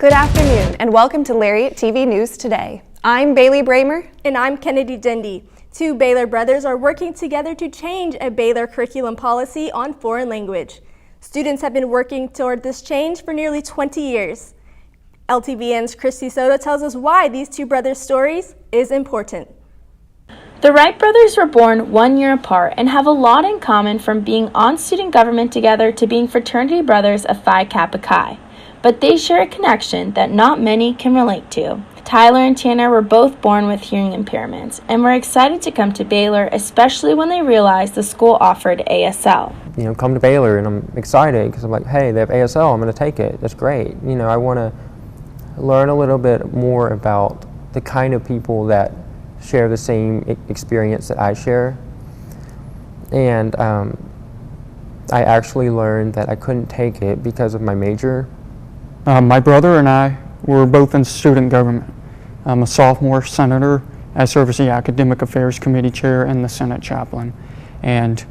Good afternoon and welcome to Lariat TV News Today. I'm Bailey Bramer. And I'm Kennedy Dendy. Two Baylor brothers are working together to change a Baylor curriculum policy on foreign language. Students have been working toward this change for nearly 20 years. LTVN's Christy Soto tells us why these two brothers' stories is important. The Wright brothers were born 1 year apart and have a lot in common, from being on student government together to being fraternity brothers of Phi Kappa Chi. But they share a connection that not many can relate to. Tyler and Tanner were both born with hearing impairments and were excited to come to Baylor, especially when they realized the school offered ASL. Come to Baylor, and I'm excited because I'm like, hey, they have ASL, I'm going to take it. That's great. I want to learn a little bit more about the kind of people that share the same experience that I share. And I actually learned that I couldn't take it because of my major. My brother and I were both in student government. I'm a sophomore senator. I serve as the Academic Affairs Committee Chair and the Senate Chaplain. And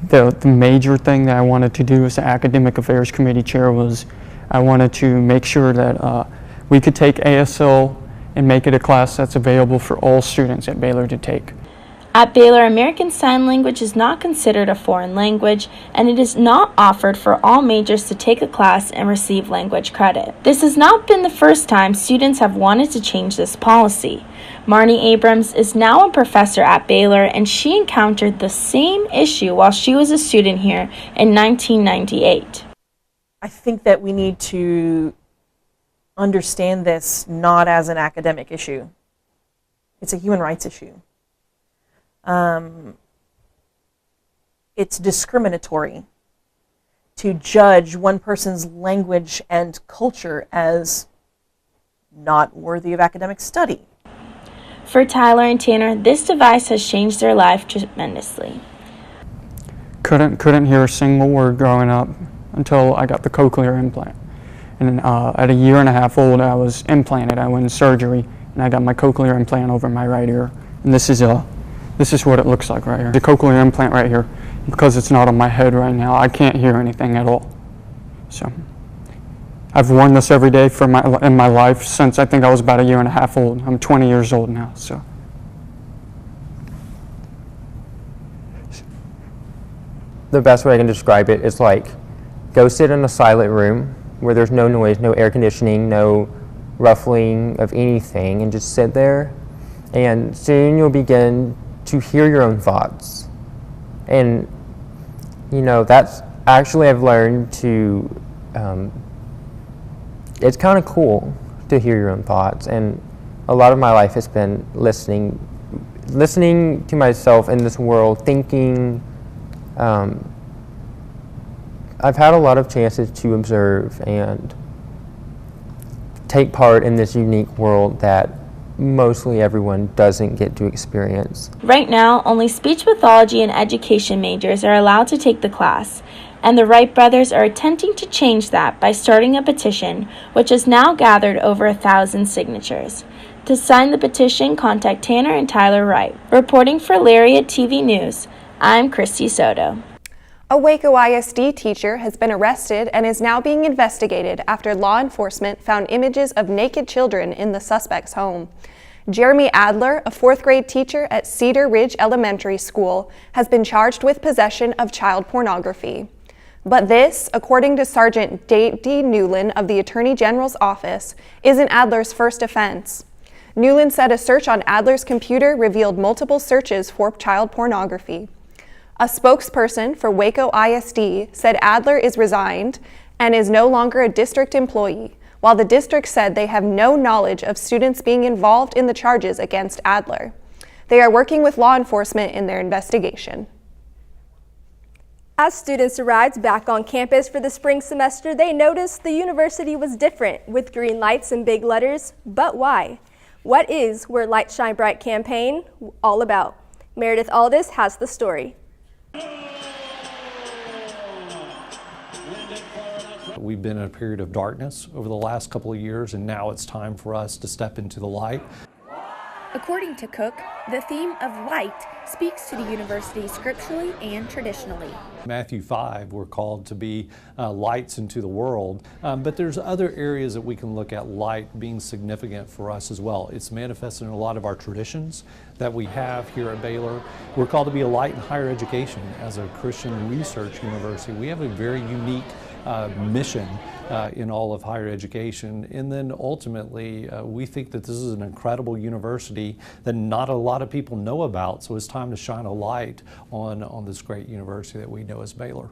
the major thing that I wanted to do as the Academic Affairs Committee Chair was I wanted to make sure that we could take ASL and make it a class that's available for all students at Baylor to take. At Baylor, American Sign Language is not considered a foreign language, and it is not offered for all majors to take a class and receive language credit. This has not been the first time students have wanted to change this policy. Marnie Abrams is now a professor at Baylor, and she encountered the same issue while she was a student here in 1998. I think that we need to understand this not as an academic issue. It's a human rights issue. It's discriminatory to judge one person's language and culture as not worthy of academic study. For Tyler and Tanner, this device has changed their life tremendously. Couldn't hear a single word growing up until I got the cochlear implant. And at a year and a half old, I was implanted. I went in surgery, and I got my cochlear implant over my right ear. And this is what it looks like right here. The cochlear implant right here, because it's not on my head right now, I can't hear anything at all. So I've worn this every day in my life since I think I was about a year and a half old. I'm 20 years old now, so. The best way I can describe it is like, go sit in a silent room where there's no noise, no air conditioning, no ruffling of anything, and just sit there, and soon you'll begin to hear your own thoughts. And that's actually, I've learned to it's kind of cool to hear your own thoughts, and a lot of my life has been listening to myself in this world, thinking. I've had a lot of chances to observe and take part in this unique world that mostly everyone doesn't get to experience. Right now, only speech pathology and education majors are allowed to take the class, and the Wright brothers are attempting to change that by starting a petition, which has now gathered over 1,000 signatures. To sign the petition, contact Tanner and Tyler Wright. Reporting for Lariat TV News, I'm Christy Soto. A Waco ISD teacher has been arrested and is now being investigated after law enforcement found images of naked children in the suspect's home. Jeremy Adler, a fourth grade teacher at Cedar Ridge Elementary School, has been charged with possession of child pornography. But this, according to Sergeant D. Newland of the Attorney General's office, isn't Adler's first offense. Newland said a search on Adler's computer revealed multiple searches for child pornography. A spokesperson for Waco ISD said Adler is resigned and is no longer a district employee, while the district said they have no knowledge of students being involved in the charges against Adler. They are working with law enforcement in their investigation. As students arrived back on campus for the spring semester, they noticed the university was different, with green lights and big letters. But why? What is Where Light Shine Bright campaign all about? Meredith Aldis has the story. We've been in a period of darkness over the last couple of years, and now it's time for us to step into the light. According to Cook, the theme of light speaks to the university scripturally and traditionally. Matthew 5, we're called to be lights into the world, but there's other areas that we can look at light being significant for us as well. It's manifested in a lot of our traditions that we have here at Baylor. We're called to be a light in higher education. As a Christian research university, we have a very unique mission in all of higher education. And then ultimately, we think that this is an incredible university that not a lot of people know about, so it's time to shine a light on this great university that we know as Baylor.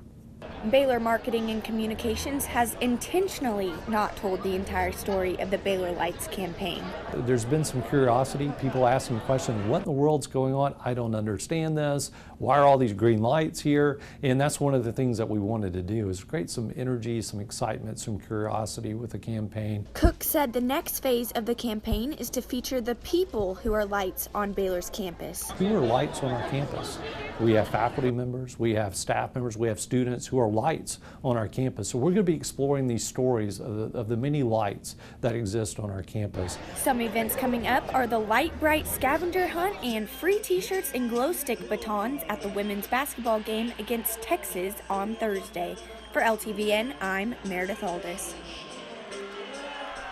Baylor Marketing and Communications has intentionally not told the entire story of the Baylor Lights campaign. There's been some curiosity, people asking questions, what in the world's going on? I don't understand this. Why are all these green lights here? And that's one of the things that we wanted to do, is create some energy, some excitement, some curiosity with the campaign. Cook said the next phase of the campaign is to feature the people who are lights on Baylor's campus. Who are lights on our campus? We have faculty members, we have staff members, we have students who are lights on our campus. So we're going to be exploring these stories of the many lights that exist on our campus. Some events coming up are the Light Bright Scavenger Hunt and free t-shirts and glow stick batons at the women's basketball game against Texas on Thursday. For LTVN, I'm Meredith Aldis.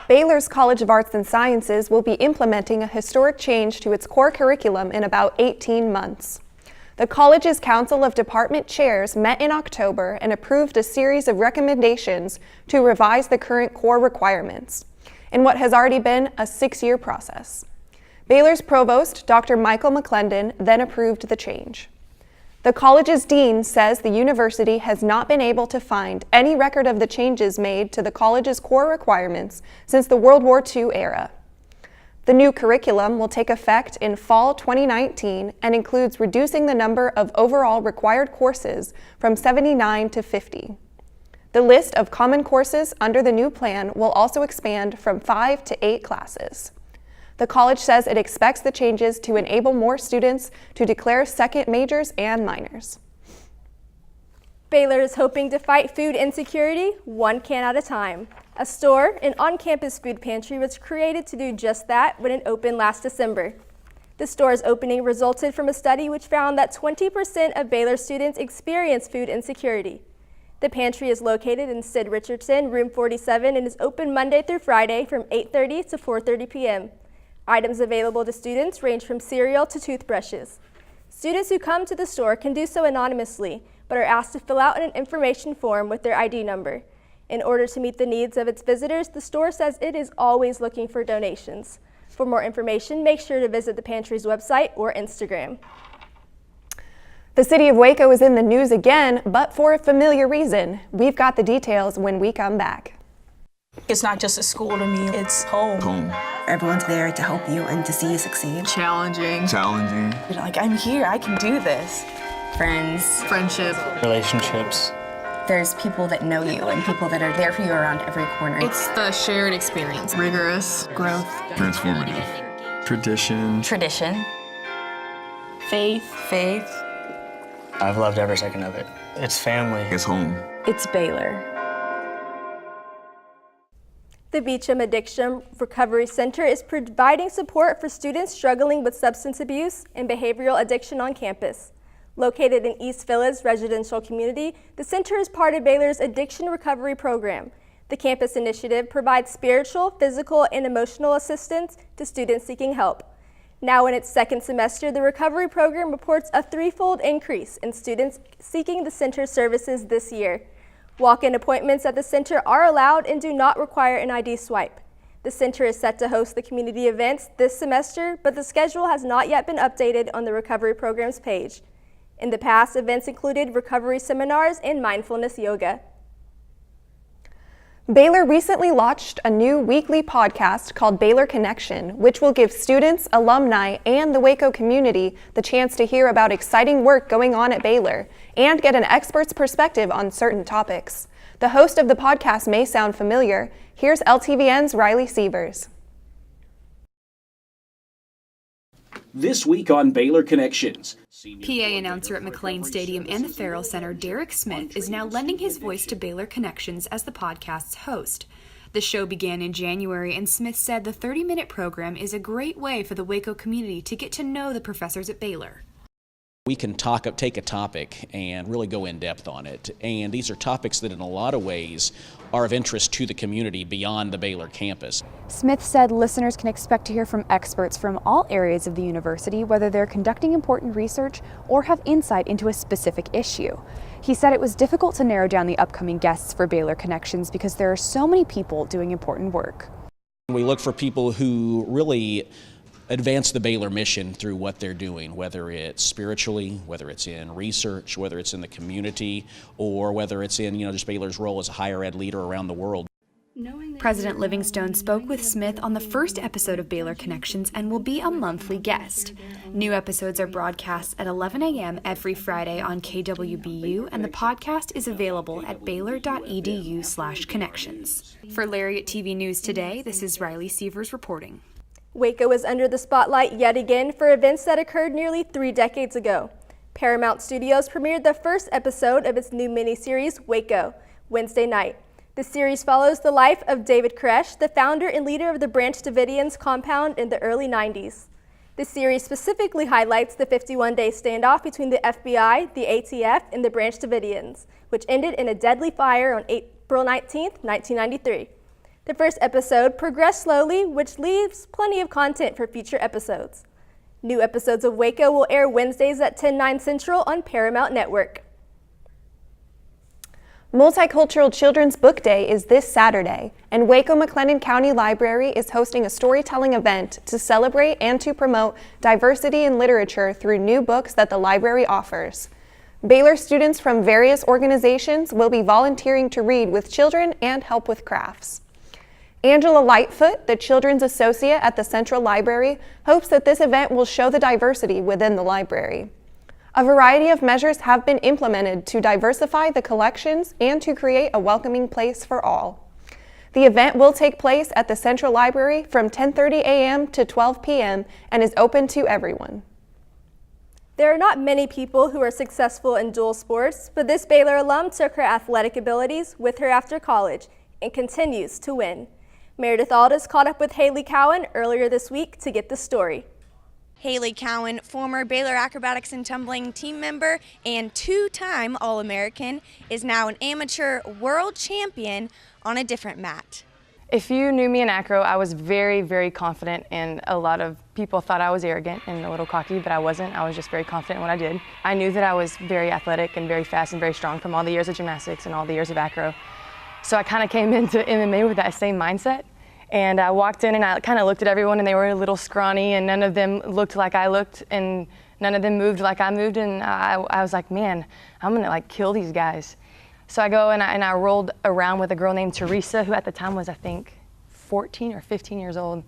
Baylor's College of Arts and Sciences will be implementing a historic change to its core curriculum in about 18 months. The college's Council of Department Chairs met in October and approved a series of recommendations to revise the current core requirements in what has already been a 6-year process. Baylor's provost, Dr. Michael McClendon, then approved the change. The college's dean says the university has not been able to find any record of the changes made to the college's core requirements since the World War II era. The new curriculum will take effect in fall 2019 and includes reducing the number of overall required courses from 79 to 50. The list of common courses under the new plan will also expand from 5 to 8 classes. The college says it expects the changes to enable more students to declare second majors and minors. Baylor is hoping to fight food insecurity one can at a time. A store, an on-campus food pantry, was created to do just that when it opened last December. The store's opening resulted from a study which found that 20% of Baylor students experience food insecurity. The pantry is located in Sid Richardson, room 47, and is open Monday through Friday from 8:30 to 4:30 p.m. Items available to students range from cereal to toothbrushes. Students who come to the store can do so anonymously, but are asked to fill out an information form with their ID number. In order to meet the needs of its visitors, the store says it is always looking for donations. For more information, make sure to visit the pantry's website or Instagram. The city of Waco is in the news again, but for a familiar reason. We've got the details when we come back. It's not just a school to me, it's home. Home. Everyone's there to help you and to see you succeed. Challenging. You're like, I'm here, I can do this. Friends. Friendship. Relationships. There's people that know you and people that are there for you around every corner. It's a shared experience. Rigorous. Growth. Transformative. Tradition. Faith. I've loved every second of it. It's family. It's home. It's Baylor. The Beecham Addiction Recovery Center is providing support for students struggling with substance abuse and behavioral addiction on campus. Located in East Villas residential community, the center is part of Baylor's Addiction Recovery Program. The campus initiative provides spiritual, physical, and emotional assistance to students seeking help. Now in its second semester, the recovery program reports a 3-fold increase in students seeking the center's services this year. Walk-in appointments at the center are allowed and do not require an ID swipe. The center is set to host the community events this semester, but the schedule has not yet been updated on the recovery program's page. In the past, events included recovery seminars and mindfulness yoga. Baylor recently launched a new weekly podcast called Baylor Connection, which will give students, alumni, and the Waco community the chance to hear about exciting work going on at Baylor and get an expert's perspective on certain topics. The host of the podcast may sound familiar. Here's LTVN's Riley Sievers. This week on Baylor Connections. PA announcer at McLean Stadium and the Farrell Center, Derek Smith, is now lending his voice to Baylor Connections as the podcast's host. The show began in January, and Smith said the 30-minute program is a great way for the Waco community to get to know the professors at Baylor. We can take a topic and really go in depth on it. And these are topics that in a lot of ways are of interest to the community beyond the Baylor campus. Smith said listeners can expect to hear from experts from all areas of the university, whether they're conducting important research or have insight into a specific issue. He said it was difficult to narrow down the upcoming guests for Baylor Connections because there are so many people doing important work. We look for people who really advance the Baylor mission through what they're doing, whether it's spiritually, whether it's in research, whether it's in the community, or whether it's in, just Baylor's role as a higher ed leader around the world. President Livingstone spoke with Smith on the first episode of Baylor Connections and will be a monthly guest. New episodes are broadcast at 11 a.m. every Friday on KWBU, and the podcast is available at baylor.edu/connections. For Lariat TV News Today, this is Riley Sievers reporting. Waco is under the spotlight yet again for events that occurred nearly 3 decades ago. Paramount Studios premiered the first episode of its new miniseries, Waco, Wednesday night. The series follows the life of David Koresh, the founder and leader of the Branch Davidians compound in the early 90s. The series specifically highlights the 51-day standoff between the FBI, the ATF, and the Branch Davidians, which ended in a deadly fire on April 19, 1993. The first episode progressed slowly, which leaves plenty of content for future episodes. New episodes of Waco will air Wednesdays at 10/9 Central on Paramount Network. Multicultural Children's Book Day is this Saturday, and Waco-McLennan County Library is hosting a storytelling event to celebrate and to promote diversity in literature through new books that the library offers. Baylor students from various organizations will be volunteering to read with children and help with crafts. Angela Lightfoot, the Children's Associate at the Central Library, hopes that this event will show the diversity within the library. A variety of measures have been implemented to diversify the collections and to create a welcoming place for all. The event will take place at the Central Library from 10:30 a.m. to 12 p.m. and is open to everyone. There are not many people who are successful in dual sports, but this Baylor alum took her athletic abilities with her after college and continues to win. Meredith Aldis caught up with Haley Cowan earlier this week to get the story. Haley Cowan, former Baylor acrobatics and tumbling team member and 2-time All-American, is now an amateur world champion on a different mat. If you knew me in acro, I was very, very confident, and a lot of people thought I was arrogant and a little cocky, but I wasn't. I was just very confident in what I did. I knew that I was very athletic and very fast and very strong from all the years of gymnastics and all the years of acro. So I kind of came into MMA with that same mindset. And I walked in and I kind of looked at everyone, and they were a little scrawny, and none of them looked like I looked, and none of them moved like I moved, and I was like, man, I'm gonna kill these guys. So I go and I rolled around with a girl named Teresa, who at the time was, I think, 14 or 15 years old,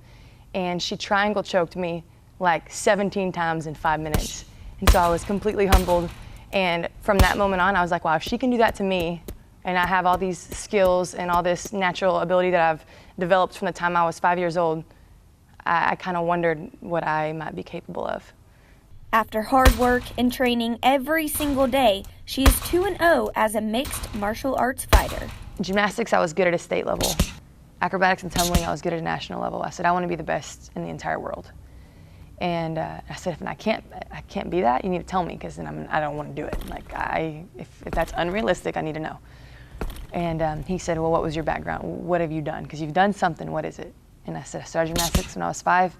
and she triangle choked me 17 times in 5 minutes. And so I was completely humbled, and from that moment on, I was like, wow, if she can do that to me, and I have all these skills and all this natural ability that I've developed from the time I was 5 years old, I kind of wondered what I might be capable of. After hard work and training every single day, she is 2-0 as a mixed martial arts fighter. Gymnastics, I was good at a state level. Acrobatics and tumbling, I was good at a national level. I said, I want to be the best in the entire world. And I said, if I can't be that, you need to tell me, because then I don't want to do it. If that's unrealistic, I need to know. And he said, well, what was your background? What have you done? Because you've done something, what is it? And I said, I started gymnastics when I was 5,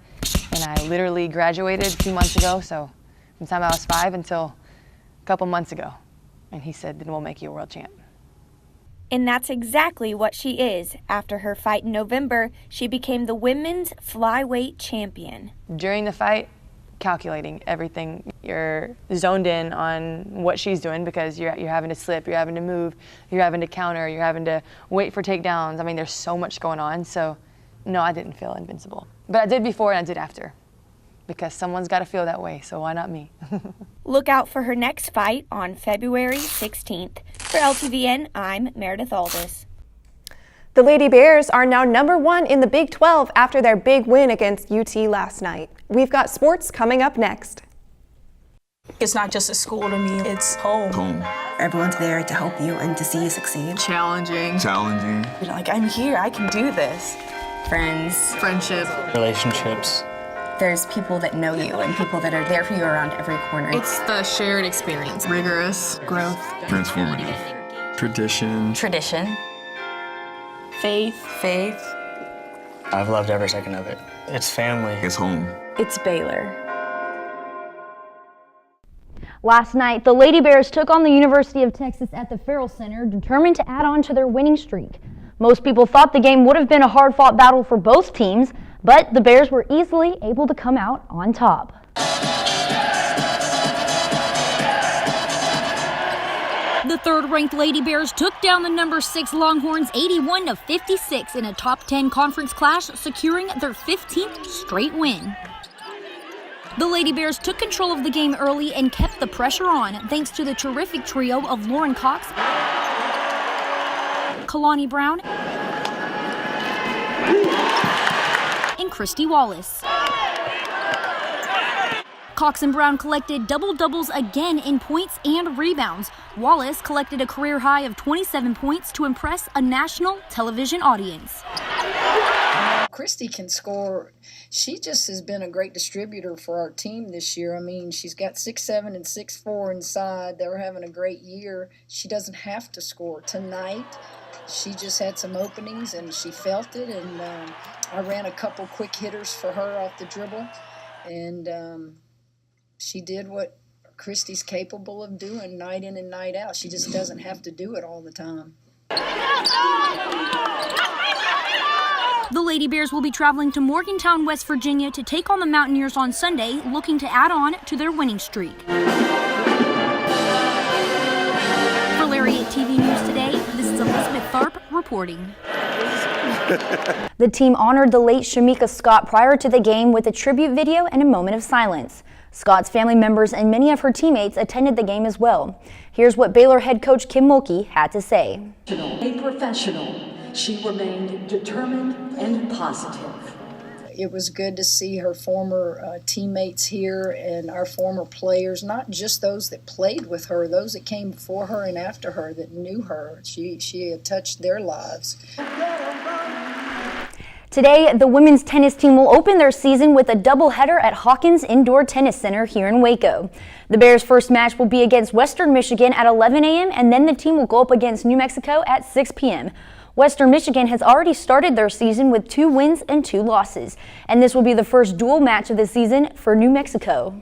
and I literally graduated a few months ago, so from the time I was 5 until a couple months ago. And he said, then we'll make you a world champ. And that's exactly what she is. After her fight in November, she became the women's flyweight champion. During the fight, calculating everything. You're zoned in on what she's doing, because you're having to slip, you're having to move, you're having to counter, you're having to wait for takedowns. I mean, there's so much going on. So no, I didn't feel invincible. But I did before and I did after, because someone's got to feel that way, so why not me? Look out for her next fight on February 16th. For LTVN, I'm Meredith Aldis. The Lady Bears are now #1 in the Big 12 after their big win against UT last night. We've got sports coming up next. It's not just a school to me, it's home. Home. Everyone's there to help you and to see you succeed. Challenging. Challenging. Like, I'm here, I can do this. Friends. Friendship. Relationships. There's people that know you and people that are there for you around every corner. It's the shared experience. Rigorous. Growth. Transformative. Tradition. Tradition. Faith. Faith. I've loved every second of it. It's family. It's home. It's Baylor. Last night, the Lady Bears took on the University of Texas at the Farrell Center, determined to add on to their winning streak. Most people thought the game would have been a hard-fought battle for both teams, but the Bears were easily able to come out on top. The third-ranked Lady Bears took down the number 6 Longhorns 81-56 in a top 10 conference clash, securing their 15th straight win. The Lady Bears took control of the game early and kept the pressure on, thanks to the terrific trio of Lauren Cox, Kalani Brown, and Christy Wallace. Cox and Brown collected double-doubles again in points and rebounds. Wallace collected a career high of 27 points to impress a national television audience. Christy can score. She just has been a great distributor for our team this year. I mean, she's got 6'7" and 6'4" inside. They were having a great year. She doesn't have to score. Tonight, she just had some openings and she felt it. And I ran a couple quick hitters for her off the dribble. And she did what Christy's capable of doing night in and night out. She just doesn't have to do it all the time. The Lady Bears will be traveling to Morgantown, West Virginia to take on the Mountaineers on Sunday, looking to add on to their winning streak. For Lariat TV News Today, this is Elizabeth Tharp reporting. The team honored the late Shamika Scott prior to the game with a tribute video and a moment of silence. Scott's family members and many of her teammates attended the game as well. Here's what Baylor head coach Kim Mulkey had to say. A professional, she remained determined and positive. It was good to see her former teammates here and our former players, not just those that played with her, those that came before her and after her that knew her. She had touched their lives. Today, the women's tennis team will open their season with a doubleheader at Hawkins Indoor Tennis Center here in Waco. The Bears' first match will be against Western Michigan at 11 a.m. and then the team will go up against New Mexico at 6 p.m. Western Michigan has already started their season with 2 wins and 2 losses, and this will be the first dual match of the season for New Mexico.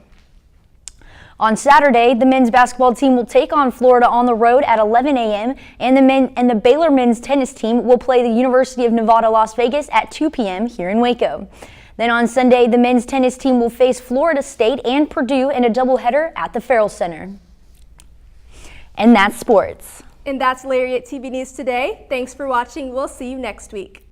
On Saturday, the men's basketball team will take on Florida on the road at 11 a.m. and the Baylor men's tennis team will play the University of Nevada, Las Vegas at 2 p.m. here in Waco. Then on Sunday, the men's tennis team will face Florida State and Purdue in a doubleheader at the Farrell Center. And that's sports. And that's Lariat TV News Today. Thanks for watching. We'll see you next week.